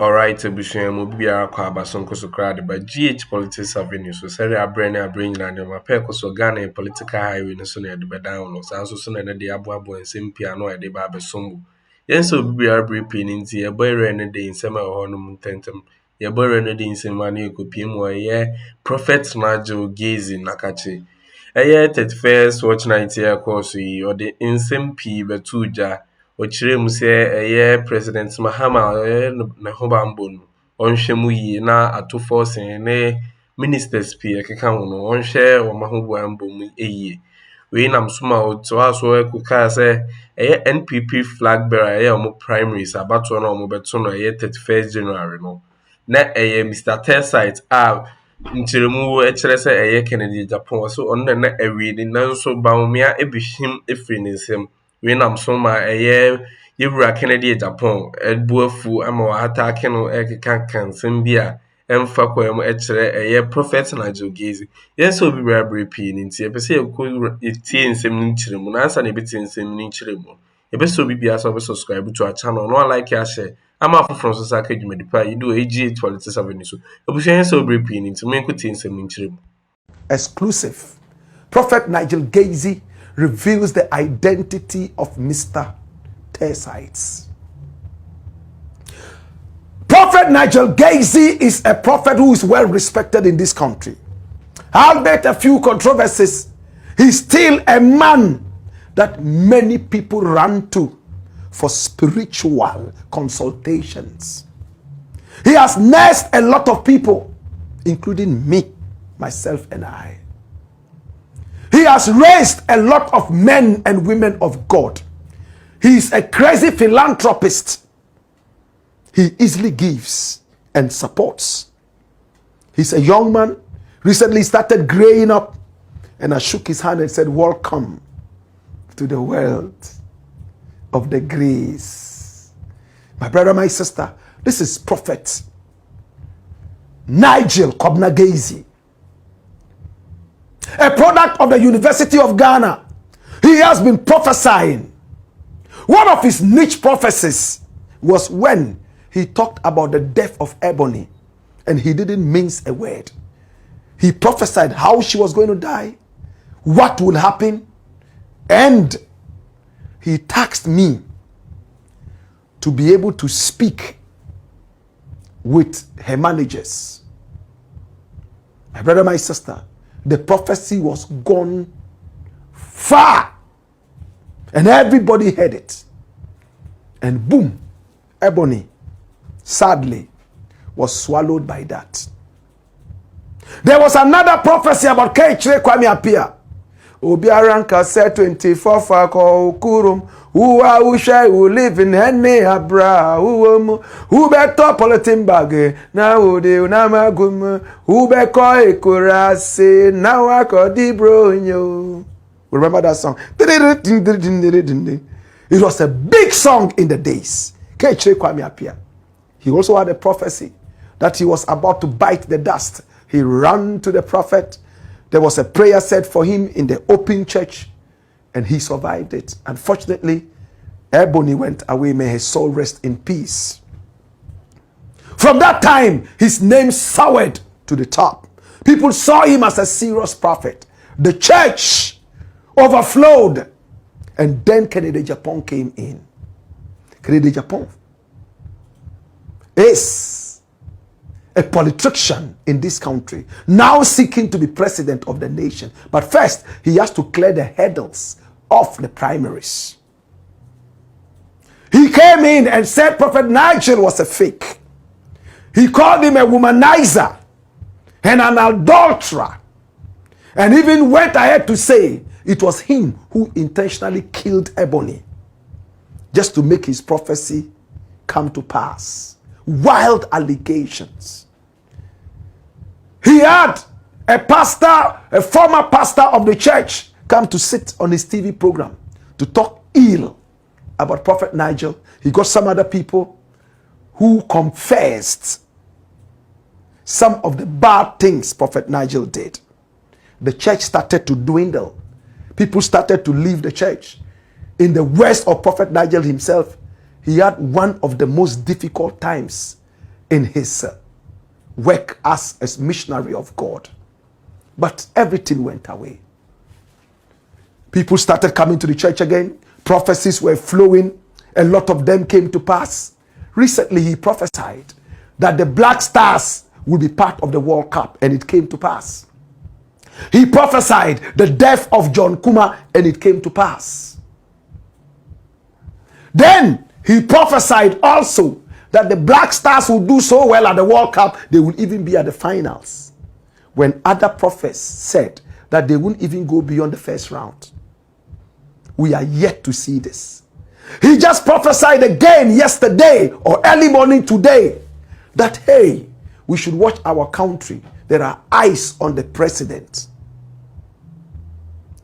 Alright, Ebushia Mobia Kwabasonko Sokrade, but GH Politics Avenue, so Seri Abrena bring and my pecos or Ghana political highway in Sunday at the Bedown, or Sanso Sunday at the Abuabo and Sim Piano at the Baba Sombu. Yes, so be a brief in the a boy ran a day in summer or honum tentum. Your boy ran a day in some money could be more, Prophet Nigel Gaise Nakachi. A year 31st watch 90 year course, or the insane P. Betuja. Ochire mu sɛ President Mahama ne ho bambɔ no ɔnhwɛ mu yie na atofo sen ne ministers pii ɛkeka ho no ɔnhwɛ wɔn ho bambɔ mu yie. Wei nam so ma ɔtoa so ɛkukaa sɛ NPP flag bearer ɛyɛ ɔmo primaries abatoɔ na ɔmo bɛto no 31st January no na Mr. Tites a nkyerɛmu ɛkyerɛ sɛ Kennedy Agyapong so ɔno na awie ne nanso Bawumia ebihim efiri ne nsam. We nam so ma yewura Kennedy Agyapong ebuafu ama atake no ekeka kansem bia emfa kwam ekyere Prophet Nigel Gaise. Yes so bi bra pii ni nti epese etie nsem ni nkyeremu na ansa na ebetie nsem ni nkyeremu ebeso bi bia so be subscribe to our channel no like ya share ama afoforo so saka dwumadi pa you do AG Politics Avenue so obuhwe so bra pii ni nti menko tie nsem ni nkyeremu. Exclusive. Prophet Nigel Gaise reveals the identity of Mr. Tites. Prophet Nigel Gaise is a prophet who is well respected in this country. Albeit a few controversies, he's still a man that many people run to for spiritual consultations. He has nursed a lot of people, including me, myself and I. He has raised a lot of men and women of God. He is a crazy philanthropist. He easily gives and supports. He's a young man, recently started growing up, and I shook his hand and said, welcome to the world of the grace. My brother, my sister, this is Prophet Nigel Gaise, a product of the University of Ghana. He has been prophesying. One of his niche prophecies was when he talked about the death of Ebony, and he didn't mince a word. He prophesied how she was going to die, what will happen, and he tasked me to be able to speak with her managers. My brother, my sister, the prophecy was gone far, and everybody heard it. And boom, Ebony, sadly, was swallowed by that. There was another prophecy about Keichre Kwame Appiah. Obiaranka said 24 Fako Kurum, who are who live in Henne Abra, who better politin bag, now de Unamagum, who bekoi Kurase, now I call Dibro. Remember that song? It was a big song in the days. Keichre Kwame Appiah. He also had a prophecy that he was about to bite the dust. He ran to the prophet. There was a prayer said for him in the open church, and he survived it. Unfortunately, Ebony went away. May his soul rest in peace. From that time, his name soared to the top. People saw him as a serious prophet. The church overflowed. And then Kennedy Agyapong came in. Kennedy Agyapong is a politician in this country, now seeking to be president of the nation. But first, he has to clear the hurdles of the primaries. He came in and said Prophet Nigel was a fake. He called him a womanizer and an adulterer, and even went ahead to say it was him who intentionally killed Ebony just to make his prophecy come to pass. Wild allegations. He had a pastor, a former pastor of the church, come to sit on his TV program to talk ill about Prophet Nigel. He got some other people who confessed some of the bad things Prophet Nigel did. The church started to dwindle. People started to leave the church. In the worst of Prophet Nigel himself, he had one of the most difficult times in his work as a missionary of God. But everything went away. People started coming to the church again. Prophecies were flowing. A lot of them came to pass. Recently, he prophesied that the Black Stars will be part of the World Cup, and it came to pass. He prophesied the death of John Kuma, and it came to pass. Then he prophesied also that the Black Stars will do so well at the World Cup, they will even be at the finals. When other prophets said that they wouldn't even go beyond the first round. We are yet to see this. He just prophesied again yesterday or early morning today that, hey, we should watch our country. There are eyes on the president.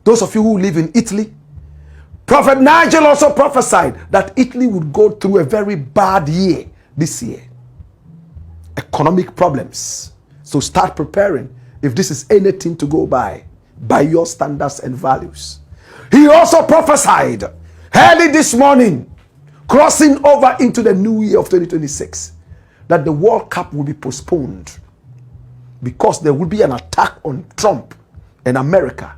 Those of you who live in Italy, Prophet Nigel also prophesied that Italy would go through a very bad year this year. Economic problems. So start preparing if this is anything to go by your standards and values. He also prophesied early this morning, crossing over into the new year of 2026, that the World Cup will be postponed because there will be an attack on Trump and America.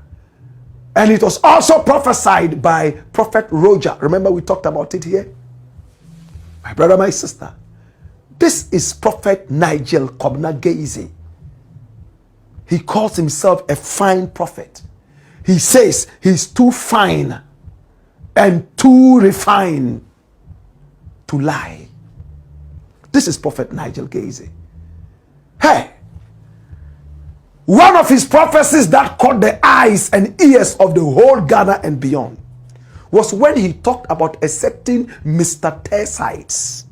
And it was also prophesied by Prophet Roger. Remember we talked about it here? My brother, my sister. This is Prophet Nigel Gaise. He calls himself a fine prophet. He says he's too fine and too refined to lie. This is Prophet Nigel Gaise. Hey, one of his prophecies that caught the eyes and ears of the whole Ghana and beyond was when he talked about accepting Mr. Tites.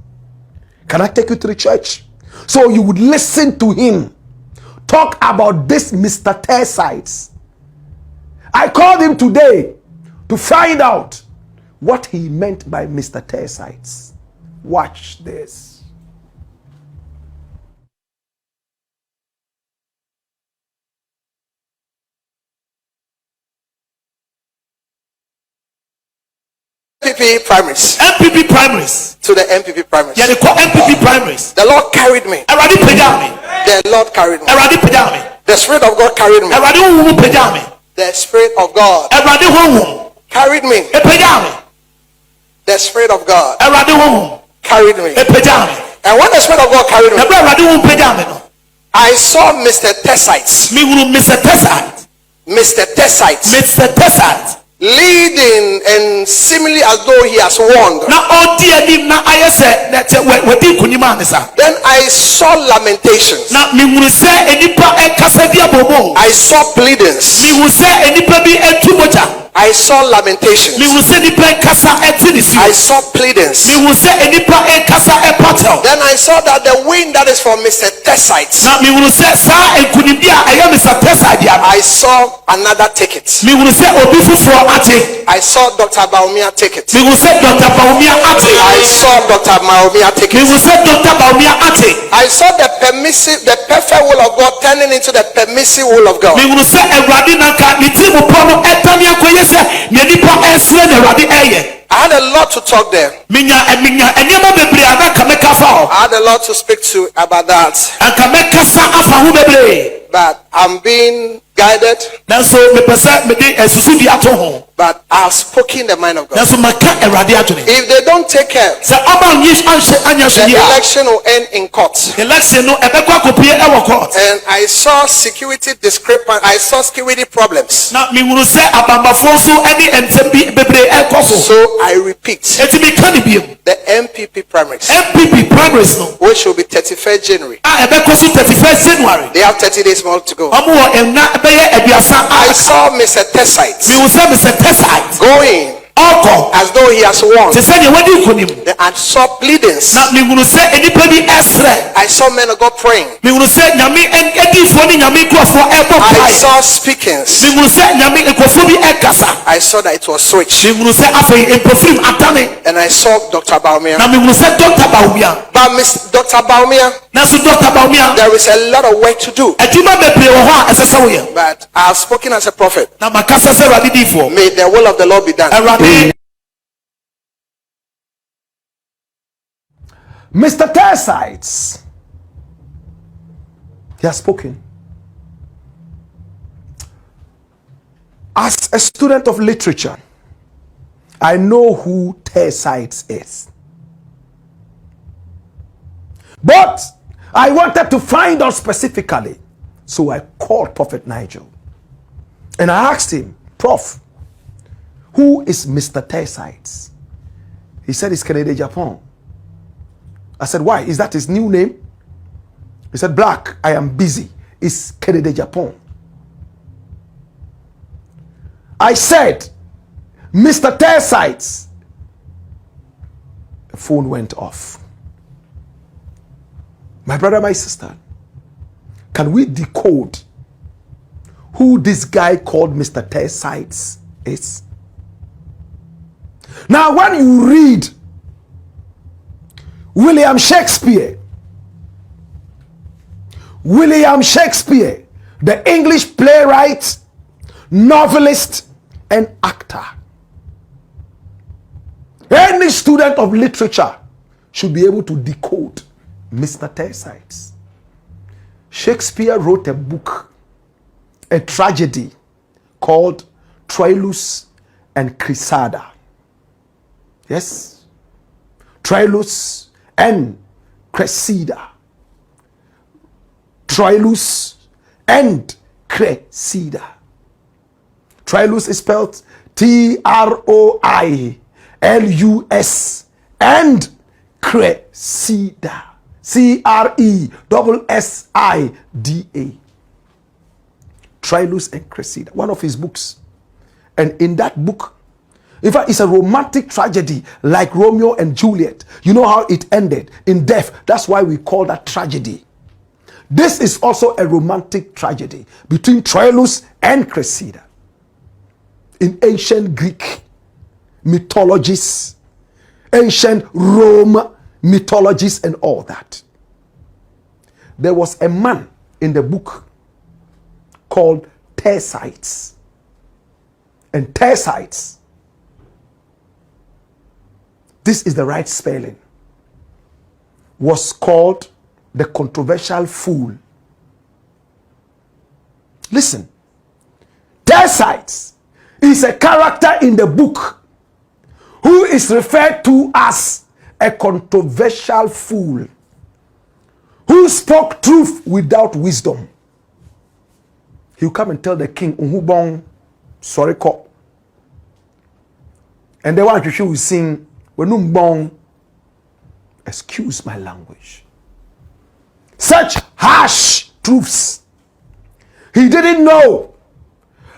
Can I take you to the church? So you would listen to him talk about this Mr. Tites. I called him today to find out what he meant by Mr. Tites. Watch this. NPP primaries. NPP primaries. To the NPP primaries. Yeah, they call NPP primaries. The Lord carried me. The Lord carried me. The Spirit of God carried me. The Spirit of God carried me. The Spirit of God carried me. And when the Spirit of God carried me, I saw Mr. Tites. Mr. Tites. Leading and seemingly as though he has won. Then I saw lamentations. I saw pleadings. I saw lamentations. I saw pleadings. Then I saw that the wind that is for Mr. Tites. I saw another ticket. I saw Dr. Bawumia ticket. I saw Dr. Bawumia ticket. I saw the permissive, the perfect will of God turning into the permissive will of God. I had a lot to talk there. I had a lot to speak to about that. But I'm being guided. But I've spoken the mind of God. If they don't take care, the election will end in court. And I saw security discrepancy. I saw security problems. So I repeat, the NPP primaries, which will be 31st January. They have 30 days more to go. I saw Mr. Tites going as though he has won. I saw pleadings. I saw men of God praying. I saw speakings. I saw that it was switched. And I saw Dr. Bawumia. But Miss Dr. Bawumia, there is a lot of work to do. But I have spoken as a prophet. May the will of the Lord be done. Mr. Tites He has spoken. As a student of literature, I know who Tites is. But I wanted to find out specifically. So I called Prophet Nigel. And I asked him, Prof, who is Mr. Tites? He said it's Agyapong. I said, why? Is that his new name? He said, Black, I am busy. It's Agyapong. I said, Mr. Tites. The phone went off. My brother, my sister, can we decode who this guy called Mr. Tites is? Now, when you read William Shakespeare, the English playwright, novelist, and actor, any student of literature should be able to decode Mr. Tites. Shakespeare wrote a book, a tragedy called Troilus and Cressida. Yes, Troilus and Cressida. Troilus and Cressida. Troilus is spelled Troilus and Cressida. Cressida. Troilus and Cressida. One of his books. And in that book, in fact, it's a romantic tragedy like Romeo and Juliet. You know how it ended? In death. That's why we call that tragedy. This is also a romantic tragedy between Troilus and Cressida. In ancient Greek mythologies, ancient Rome mythologies, and all that. There was a man in the book called Tites. And Tites, this is the right spelling, was called the controversial fool. Listen, Tites is a character in the book who is referred to as a controversial fool, who spoke truth without wisdom. He'll come and tell the king, Uhubong, sorry, ko. And the one who will sing, Wenumbong, excuse my language. Such harsh truths. He didn't know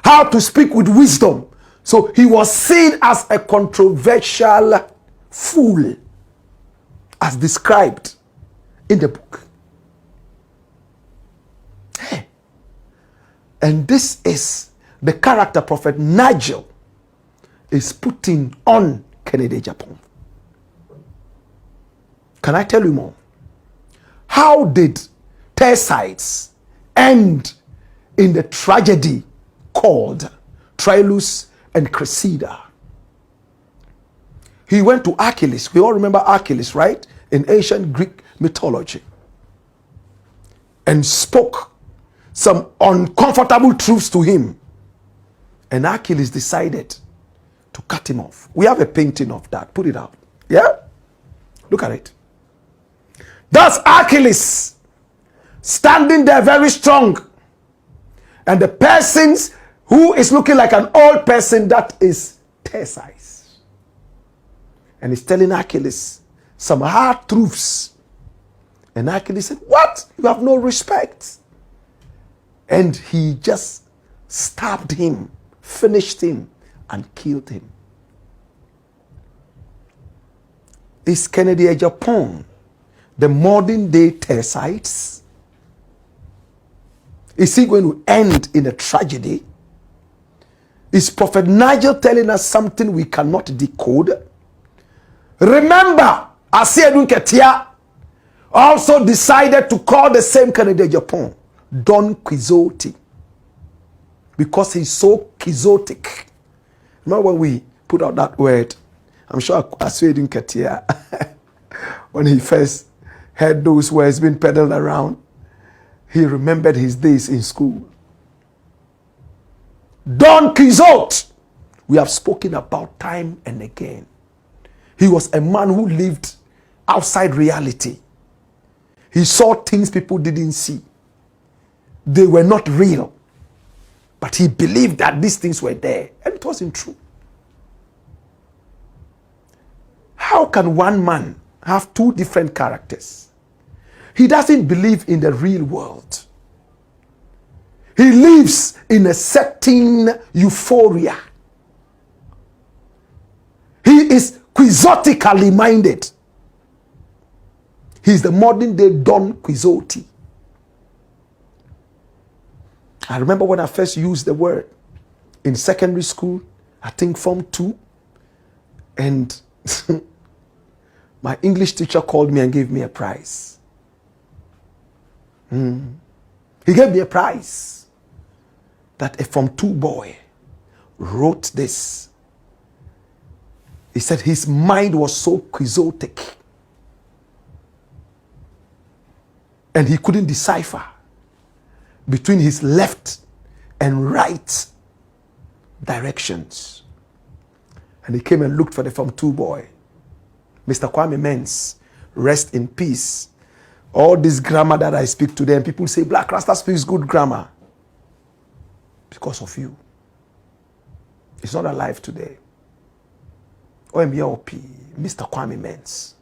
how to speak with wisdom. So he was seen as a controversial fool, as described in the book. And this is the character Prophet Nigel is putting on Agyapong. Can I tell you more? How did Tites end in the tragedy called Troilus and Cressida? He went to Achilles. We all remember Achilles, right? In ancient Greek mythology. And spoke some uncomfortable truths to him. And Achilles decided to cut him off. We have a painting of that. Put it out. Yeah? Look at it. That's Achilles standing there very strong. And the person who is looking like an old person, that is Tites. And he's telling Achilles some hard truths. And Achilles said, what? You have no respect. And he just stabbed him, finished him, and killed him. Is Agyapong the modern day Tites? Is he going to end in a tragedy? Is Prophet Nigel telling us something we cannot decode? Remember, Asiedun Ketia also decided to call the same Agyapong Don Quixote, because he's so quixotic. Remember when we put out that word? I'm sure Asiedun Ketia, when he first heard those words being peddled around, he remembered his days in school. Don Quixote, we have spoken about time and again. He was a man who lived outside reality. He saw things people didn't see. They were not real. But he believed that these things were there. And it wasn't true. How can one man have two different characters? He doesn't believe in the real world. He lives in a certain euphoria. He is quixotically minded. He is the modern day Don Quixote. I remember when I first used the word in secondary school, I think Form 2, and my English teacher called me and gave me a prize. He gave me a prize that a Form 2 boy wrote this. He said his mind was so quixotic and he couldn't decipher between his left and right directions. And he came and looked for the Form 2 boy. Mr. Kwame Mens, rest in peace. All this grammar that I speak to them, people say, Black Rasta speaks good grammar. Because of you. It's not alive today. OMBOP, Mr. Kwame Mens.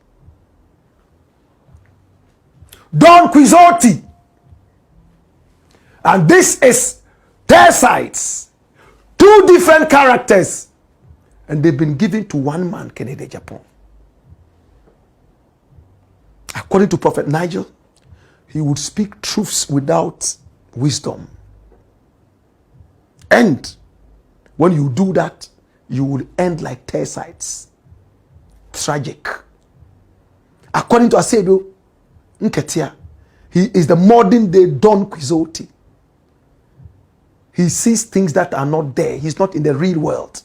Don Quixote. And this is Tites. Two different characters. And they've been given to one man, Kennedy Agyapong. According to Prophet Nigel, he would speak truths without wisdom. And when you do that, you will end like Tites. Tragic. According to Asedo Nketia, he is the modern day Don Quixote. He sees things that are not there. He's not in the real world.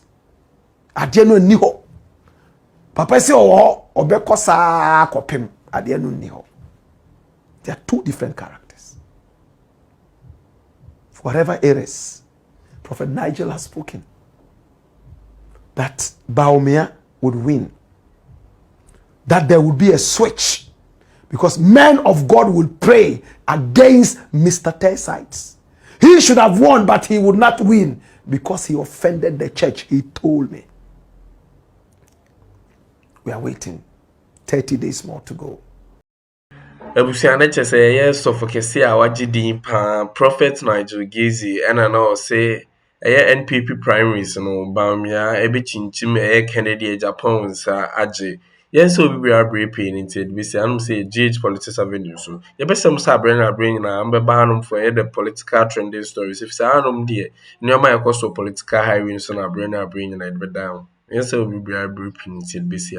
Adieno niho. Papa say obeko sa kopem. Adieno niho. They are two different characters. Whatever it is, Prophet Nigel has spoken that Bawumia would win. That there would be a switch. Because men of God will pray against Mr. Tites. He should have won, but he would not win because he offended the church. He told me. We are waiting. 30 days more to go. Ebusiane chese yes so fokese a wagye din pa Prophet Nigel Gaise and na say NPP primaries no Bawumia ebe chinchim Kennedy Agyapong sa agye. Yes, so we are brave pain into we say I'm say GH politics avenue so. You be some sa bring na am be banum for the political trending stories. If say anum dey, nyoma yakoso political highway so na bring na be down. Yes, so we are brave pain into we say